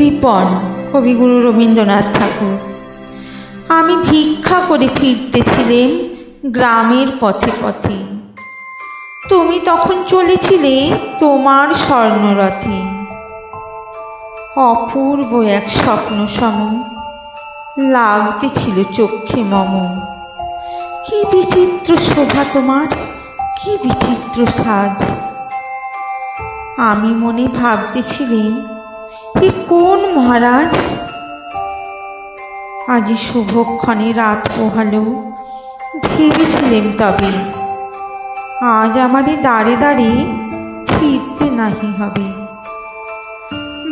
কৃপণ কবিগুরু রবীন্দ্রনাথ ঠাকুর। আমি ভিক্ষা করে ফিরতেছিলেম গ্রামের পথে পথে। তুমি তখন চলেছিলে তোমার স্বর্ণরথে। অপূর্ব এক স্বপ্ন সম লাগতেছিল চক্ষে মম। কি বিচিত্র শোভা তোমার, কি বিচিত্র সাজ। আমি মনে ভাবতেছিলেম, এ কোন মহারাজ। আজি শুভক্ষণে রাত পোহালো, ভেবেছিলেম তবে আজ আমারে দাঁড়ে দাঁড়ে ফিরতে নাহি হবে।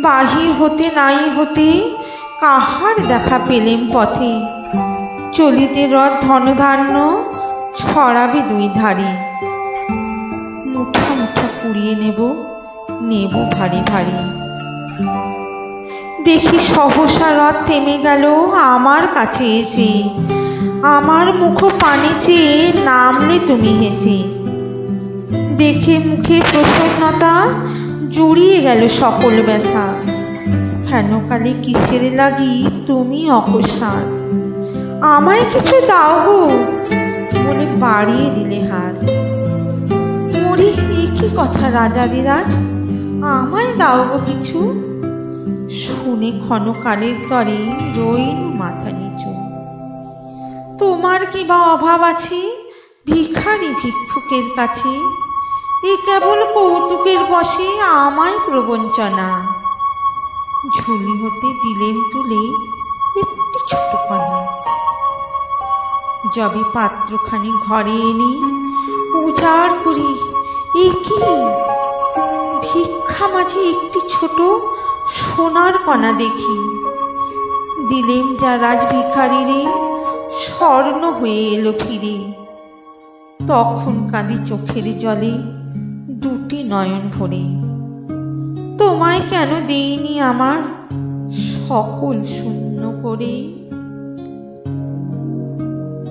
বাহির হতে নাই হতে কাহার দেখা পেলেম পথে। চলিতে রথ ধনধান্য ছড়াবে দুই ধারে। মুঠা মুঠা কুড়িয়ে নেব, নেব ভারী ভারী। দেখি সহসা রথ থেমে গেল আমার কাছে এসে। আমার মুখ পানে চেয়ে নামলে তুমি হেসে। দেখে মুখে প্রসন্নতা জুড়িয়ে গেল সকল ব্যথা। হেনকালে কিসের লাগি তুমি অকস্মাৎ। আমায় কিছু দাও গো বলে বাড়িয়ে দিলে হাত। মরি এ কি কথা রাজাদিরাজ, আমায় দাও গো কিছু। শুনে ক্ষণকালের তরে রইল মাথা নিচু। তোমার কি বা অভাব আছে ভিখারি ভিক্ষুকের কাছে। এ কেবল কৌতুকের বশে আমায় প্রবঞ্চনা। ঝুলি হতে দিলেম তুলে একটি ছোট কণা। যবে পাত্রখানি ঘরে এনে উজাড় করি, এ কি ভিক্ষা মাঝে একটি ছোট সোনার কণা দেখি। দিলেম যা রাজ ভিখারিরে, স্বর্ণ হয়ে এলো ফিরে। তখন কাঁদি চোখের জলে দুটি নয়ন ভরে। তোমায় কেন দেইনি আমার সকল শূন্য করে।